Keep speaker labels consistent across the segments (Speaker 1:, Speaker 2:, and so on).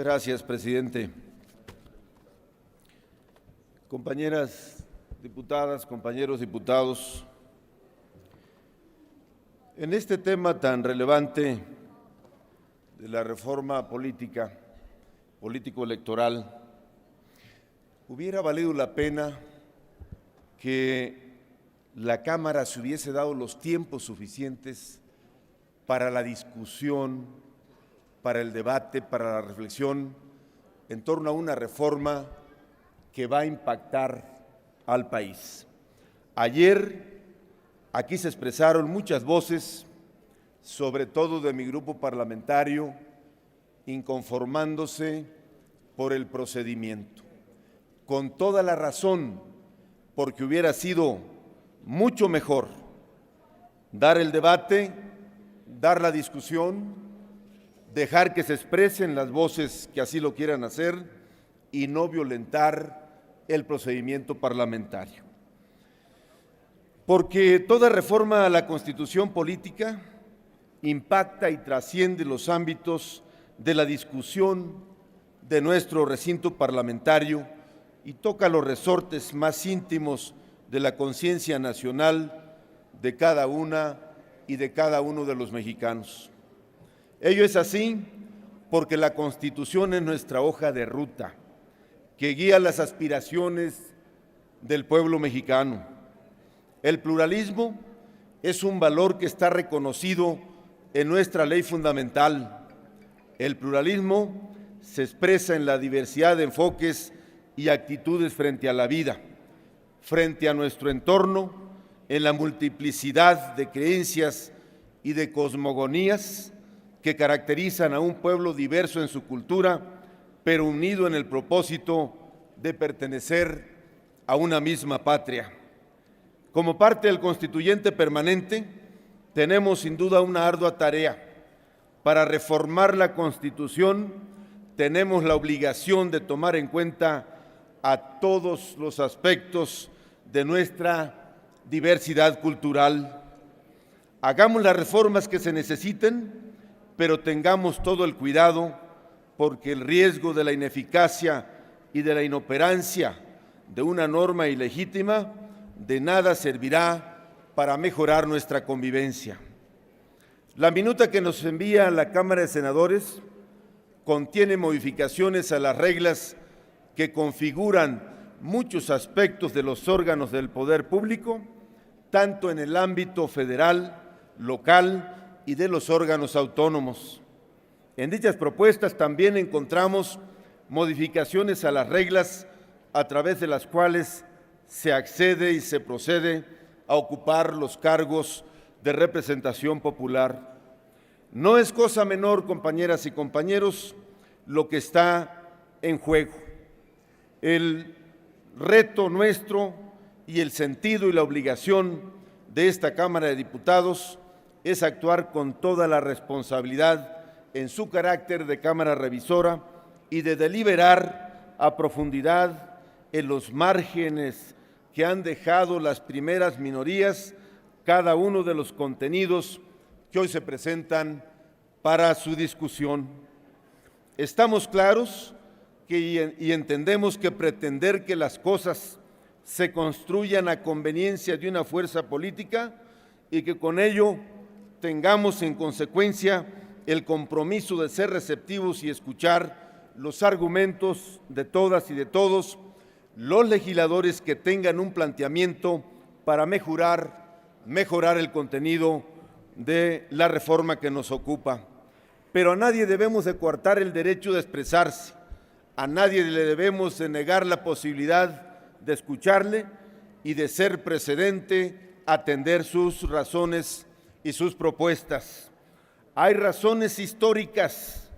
Speaker 1: Muchas gracias, presidente. Compañeras diputadas, compañeros diputados, en este tema tan relevante de la reforma político-electoral, hubiera valido la pena que la Cámara se hubiese dado los tiempos suficientes para la discusión, para el debate, para la reflexión en torno a una reforma que va a impactar al país. Ayer aquí se expresaron muchas voces, sobre todo de mi grupo parlamentario, inconformándose por el procedimiento. Con toda la razón, porque hubiera sido mucho mejor dar el debate, dar la discusión, dejar que se expresen las voces que así lo quieran hacer y no violentar el procedimiento parlamentario. Porque toda reforma a la Constitución política impacta y trasciende los ámbitos de la discusión de nuestro recinto parlamentario y toca los resortes más íntimos de la conciencia nacional de cada una y de cada uno de los mexicanos. Ello es así porque la Constitución es nuestra hoja de ruta que guía las aspiraciones del pueblo mexicano. El pluralismo es un valor que está reconocido en nuestra ley fundamental. El pluralismo se expresa en la diversidad de enfoques y actitudes frente a la vida, frente a nuestro entorno, en la multiplicidad de creencias y de cosmogonías que caracterizan a un pueblo diverso en su cultura, pero unido en el propósito de pertenecer a una misma patria. Como parte del constituyente permanente, tenemos sin duda una ardua tarea. Para reformar la Constitución, tenemos la obligación de tomar en cuenta a todos los aspectos de nuestra diversidad cultural. Hagamos las reformas que se necesiten, pero tengamos todo el cuidado porque el riesgo de la ineficacia y de la inoperancia de una norma ilegítima de nada servirá para mejorar nuestra convivencia. La minuta que nos envía la Cámara de Senadores contiene modificaciones a las reglas que configuran muchos aspectos de los órganos del poder público, tanto en el ámbito federal, local y de los órganos autónomos. En dichas propuestas también encontramos modificaciones a las reglas a través de las cuales se accede y se procede a ocupar los cargos de representación popular. No es cosa menor, compañeras y compañeros, lo que está en juego. El reto nuestro y el sentido y la obligación de esta Cámara de Diputados es actuar con toda la responsabilidad en su carácter de Cámara revisora y de deliberar a profundidad en los márgenes que han dejado las primeras minorías cada uno de los contenidos que hoy se presentan para su discusión. Estamos claros y entendemos que pretender que las cosas se construyan a conveniencia de una fuerza política y que con ello tengamos en consecuencia el compromiso de ser receptivos y escuchar los argumentos de todas y de todos los legisladores que tengan un planteamiento para mejorar el contenido de la reforma que nos ocupa. Pero a nadie debemos de coartar el derecho de expresarse, a nadie le debemos de negar la posibilidad de escucharle y de ser precedente atender sus razones y sus propuestas. Hay razones históricas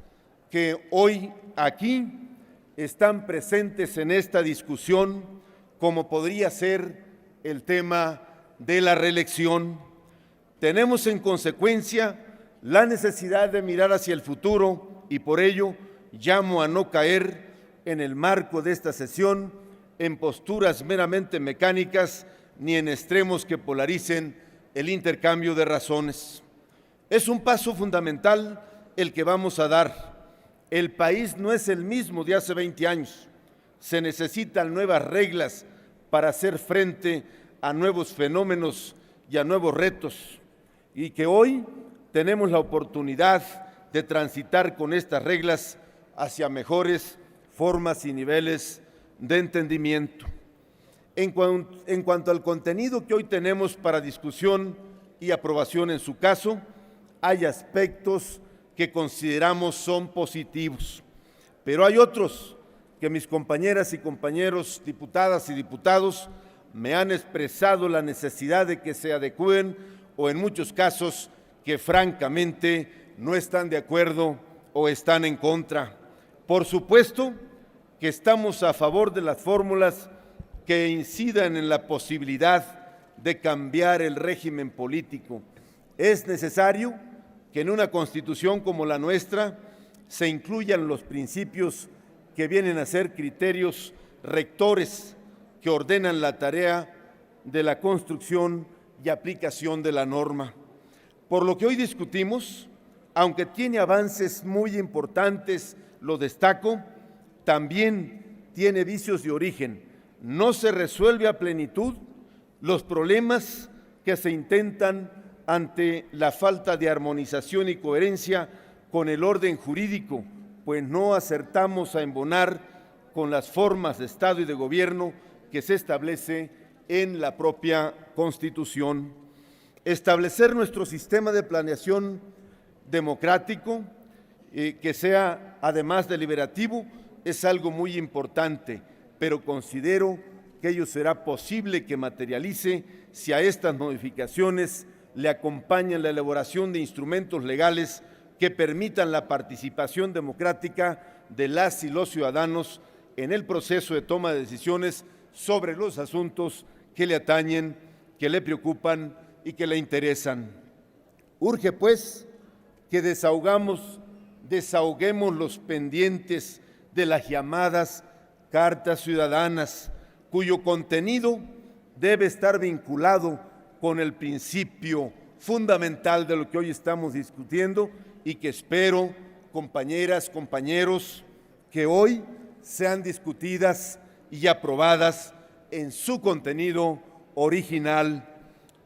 Speaker 1: que hoy aquí están presentes en esta discusión, como podría ser el tema de la reelección. Tenemos en consecuencia la necesidad de mirar hacia el futuro y por ello llamo a no caer en el marco de esta sesión en posturas meramente mecánicas ni en extremos que polaricen el intercambio de razones. Es un paso fundamental el que vamos a dar. El país no es el mismo de hace 20 años. Se necesitan nuevas reglas para hacer frente a nuevos fenómenos y a nuevos retos, y que hoy tenemos la oportunidad de transitar con estas reglas hacia mejores formas y niveles de entendimiento. En cuanto al contenido que hoy tenemos para discusión y aprobación en su caso, hay aspectos que consideramos son positivos, pero hay otros que mis compañeras y compañeros, diputadas y diputados, me han expresado la necesidad de que se adecúen o en muchos casos que francamente no están de acuerdo o están en contra. Por supuesto que estamos a favor de las fórmulas que incidan en la posibilidad de cambiar el régimen político. Es necesario que en una Constitución como la nuestra se incluyan los principios que vienen a ser criterios rectores que ordenan la tarea de la construcción y aplicación de la norma. Por lo que hoy discutimos, aunque tiene avances muy importantes, lo destaco, también tiene vicios de origen. No se resuelve a plenitud los problemas que se intentan ante la falta de armonización y coherencia con el orden jurídico, pues no acertamos a embonar con las formas de Estado y de gobierno que se establece en la propia Constitución. Establecer nuestro sistema de planeación democrático, que sea además deliberativo, es algo muy importante, pero considero que ello será posible que materialice si a estas modificaciones le acompaña la elaboración de instrumentos legales que permitan la participación democrática de las y los ciudadanos en el proceso de toma de decisiones sobre los asuntos que le atañen, que le preocupan y que le interesan. Urge, pues, que desahoguemos los pendientes de las llamadas cartas ciudadanas, cuyo contenido debe estar vinculado con el principio fundamental de lo que hoy estamos discutiendo y que espero, compañeras, compañeros, que hoy sean discutidas y aprobadas en su contenido original.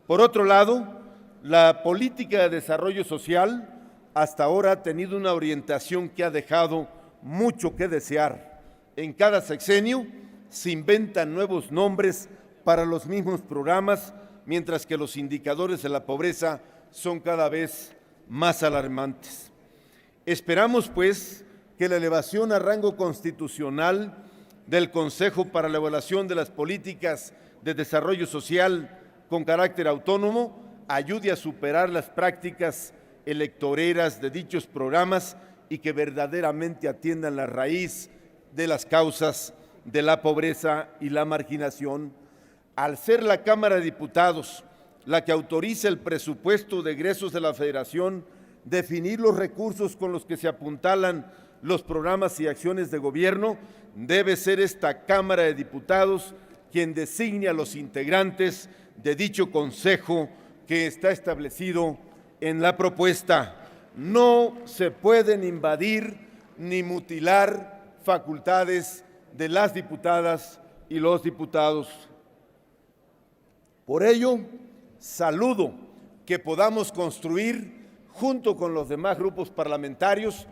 Speaker 1: Por otro lado, la política de desarrollo social hasta ahora ha tenido una orientación que ha dejado mucho que desear. En cada sexenio se inventan nuevos nombres para los mismos programas, mientras que los indicadores de la pobreza son cada vez más alarmantes. Esperamos, pues, que la elevación a rango constitucional del Consejo para la Evaluación de las Políticas de Desarrollo Social con carácter autónomo ayude a superar las prácticas electoreras de dichos programas y que verdaderamente atiendan la raíz de las causas de la pobreza y la marginación. Al ser la Cámara de Diputados la que autoriza el presupuesto de egresos de la Federación, definir los recursos con los que se apuntalan los programas y acciones de gobierno, debe ser esta Cámara de Diputados quien designe a los integrantes de dicho consejo que está establecido en la propuesta. No se pueden invadir ni mutilar facultades de las diputadas y los diputados. Por ello, saludo que podamos construir, junto con los demás grupos parlamentarios,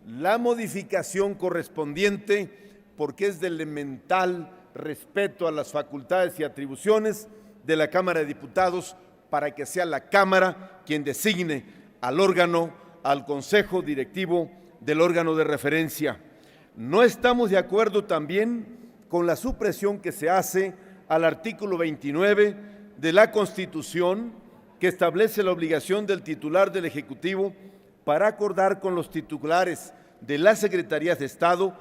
Speaker 1: la modificación correspondiente, porque es de elemental respeto a las facultades y atribuciones de la Cámara de Diputados, para que sea la Cámara quien designe al órgano, al Consejo Directivo del órgano de referencia. No estamos de acuerdo también con la supresión que se hace al artículo 29 de la Constitución, que establece la obligación del titular del Ejecutivo para acordar con los titulares de las Secretarías de Estado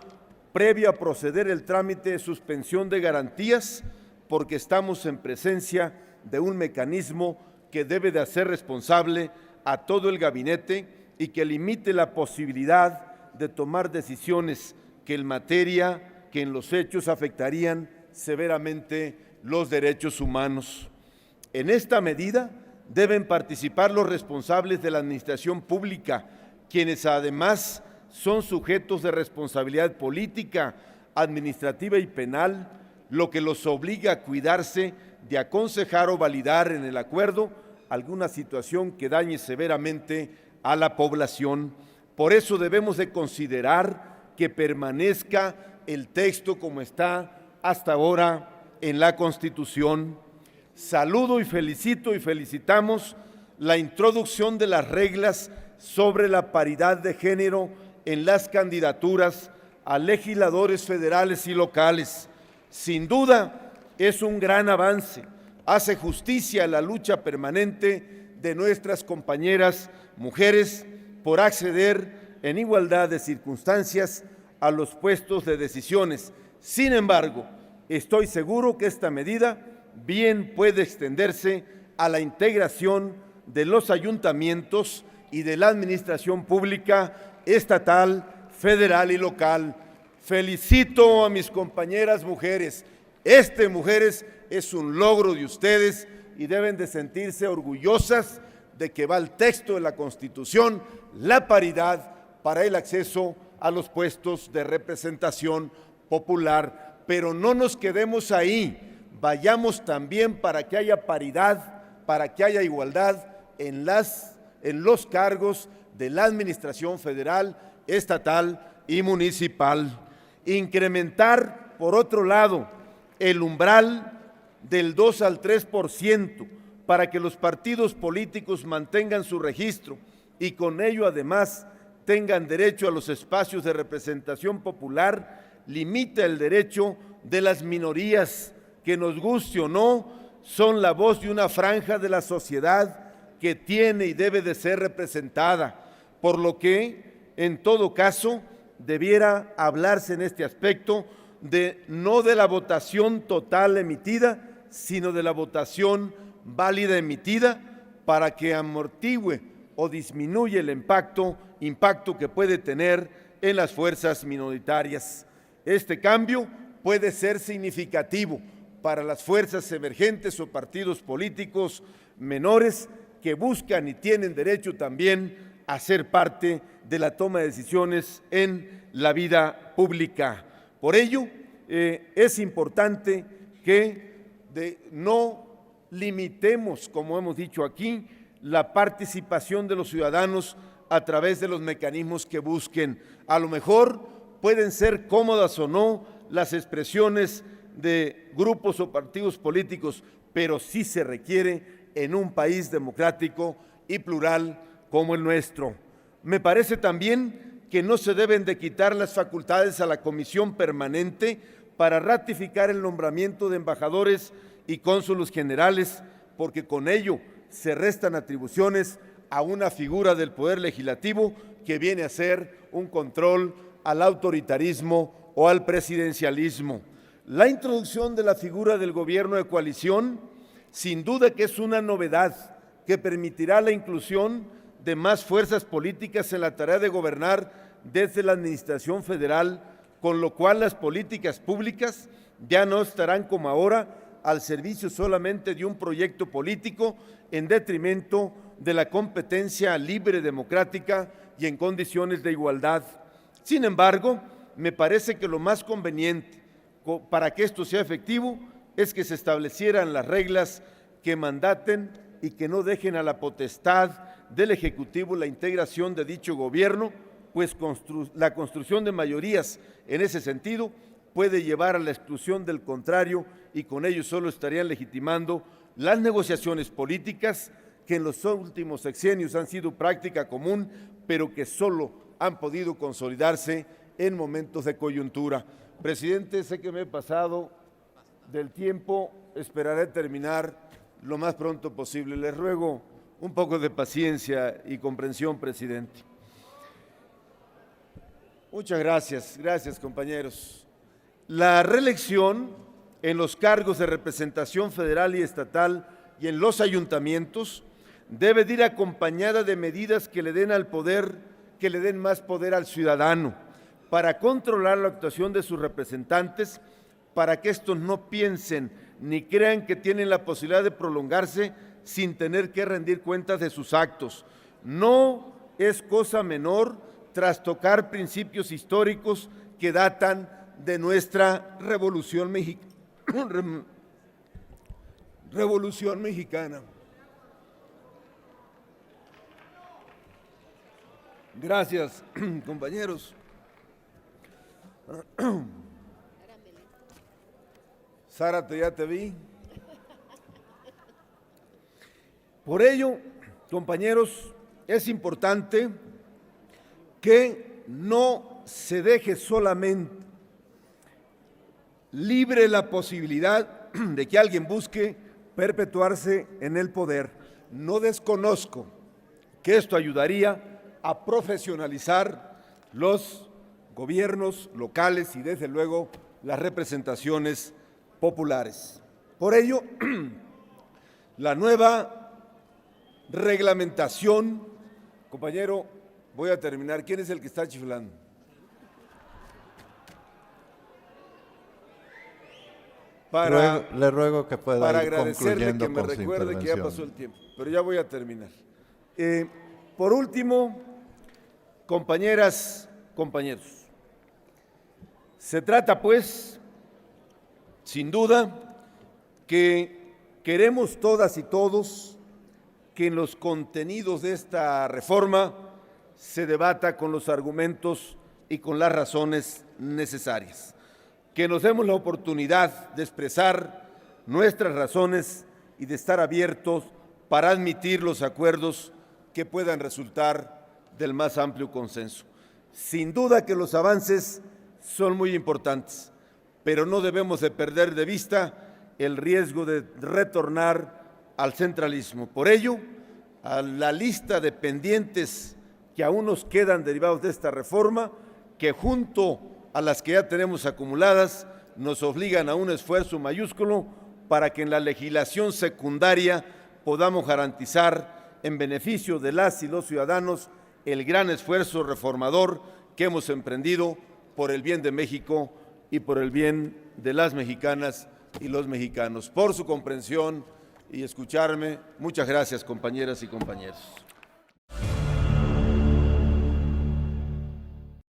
Speaker 1: previo a proceder el trámite de suspensión de garantías, porque estamos en presencia de un mecanismo que debe de hacer responsable a todo el gabinete y que limite la posibilidad de tomar decisiones que en materia, que en los hechos afectarían severamente los derechos humanos. En esta medida deben participar los responsables de la administración pública, quienes además son sujetos de responsabilidad política, administrativa y penal, lo que los obliga a cuidarse de aconsejar o validar en el acuerdo alguna situación que dañe severamente a la población. Por eso debemos de considerar que permanezca el texto como está hasta ahora en la Constitución. Saludo y felicito y felicitamos la introducción de las reglas sobre la paridad de género en las candidaturas a legisladores federales y locales. Sin duda, es un gran avance. Hace justicia a la lucha permanente de nuestras compañeras mujeres por acceder en igualdad de circunstancias a los puestos de decisiones. Sin embargo, estoy seguro que esta medida bien puede extenderse a la integración de los ayuntamientos y de la administración pública estatal, federal y local. Felicito a mis compañeras mujeres. Mujeres, es un logro de ustedes y deben de sentirse orgullosas de que va el texto de la Constitución, la paridad para el acceso a los puestos de representación popular. Pero no nos quedemos ahí, vayamos también para que haya paridad, para que haya igualdad en los cargos de la administración federal, estatal y municipal. Incrementar, por otro lado, el umbral del 2 al 3% para que los partidos políticos mantengan su registro y con ello además tengan derecho a los espacios de representación popular, limita el derecho de las minorías que, nos guste o no, son la voz de una franja de la sociedad que tiene y debe de ser representada, por lo que, en todo caso, debiera hablarse en este aspecto no de la votación total emitida, sino de la votación válida emitida para que amortigüe o disminuya el impacto que puede tener en las fuerzas minoritarias. Este cambio puede ser significativo para las fuerzas emergentes o partidos políticos menores que buscan y tienen derecho también a ser parte de la toma de decisiones en la vida pública. Por ello, es importante que no limitemos, como hemos dicho aquí, la participación de los ciudadanos a través de los mecanismos que busquen. A lo mejor pueden ser cómodas o no las expresiones de grupos o partidos políticos, pero sí se requiere en un país democrático y plural como el nuestro. Me parece también que no se deben de quitar las facultades a la Comisión Permanente para ratificar el nombramiento de embajadores y cónsules generales, porque con ello se restan atribuciones a una figura del Poder Legislativo que viene a ser un control al autoritarismo o al presidencialismo. La introducción de la figura del gobierno de coalición, sin duda que es una novedad que permitirá la inclusión de más fuerzas políticas en la tarea de gobernar desde la administración federal, con lo cual las políticas públicas ya no estarán como ahora al servicio solamente de un proyecto político en detrimento de la competencia libre, democrática y en condiciones de igualdad. Sin embargo, me parece que lo más conveniente para que esto sea efectivo es que se establecieran las reglas que mandaten y que no dejen a la potestad del Ejecutivo la integración de dicho gobierno, pues la construcción de mayorías en ese sentido puede llevar a la exclusión del contrario y con ello solo estarían legitimando las negociaciones políticas que en los últimos sexenios han sido práctica común, pero que solo han podido consolidarse en momentos de coyuntura. Presidente, sé que me he pasado del tiempo, esperaré terminar lo más pronto posible. Les ruego un poco de paciencia y comprensión, presidente. Muchas gracias. Gracias, compañeros. La reelección en los cargos de representación federal y estatal y en los ayuntamientos debe de ir acompañada de medidas que le den más poder al ciudadano para controlar la actuación de sus representantes, para que estos no piensen ni crean que tienen la posibilidad de prolongarse sin tener que rendir cuentas de sus actos. No es cosa menor trastocar principios históricos que datan de nuestra Revolución Mexicana. Gracias, compañeros. Zárate, ya te vi. Por ello, compañeros, es importante que no se deje solamente libre la posibilidad de que alguien busque perpetuarse en el poder. No desconozco que esto ayudaría a profesionalizar los gobiernos locales y, desde luego, las representaciones populares. Por ello, la nueva reglamentación, compañero, voy a terminar. ¿Quién es el que está chiflando?
Speaker 2: Le ruego que pueda
Speaker 1: para
Speaker 2: ir
Speaker 1: agradecerle
Speaker 2: concluyendo
Speaker 1: que me
Speaker 2: con su
Speaker 1: recuerde que ya pasó
Speaker 2: intervención.
Speaker 1: el tiempo, pero ya voy a terminar. Por último, compañeras, compañeros, se trata pues, sin duda, que queremos todas y todos que en los contenidos de esta reforma se debata con los argumentos y con las razones necesarias, que nos demos la oportunidad de expresar nuestras razones y de estar abiertos para admitir los acuerdos que puedan resultar del más amplio consenso. Sin duda que los avances son muy importantes, pero no debemos de perder de vista el riesgo de retornar al centralismo. Por ello, a la lista de pendientes que aún nos quedan derivados de esta reforma, que junto a las que ya tenemos acumuladas, nos obligan a un esfuerzo mayúsculo para que en la legislación secundaria podamos garantizar en beneficio de las y los ciudadanos el gran esfuerzo reformador que hemos emprendido por el bien de México y por el bien de las mexicanas y los mexicanos. Por su comprensión y escucharme, muchas gracias, compañeras y compañeros.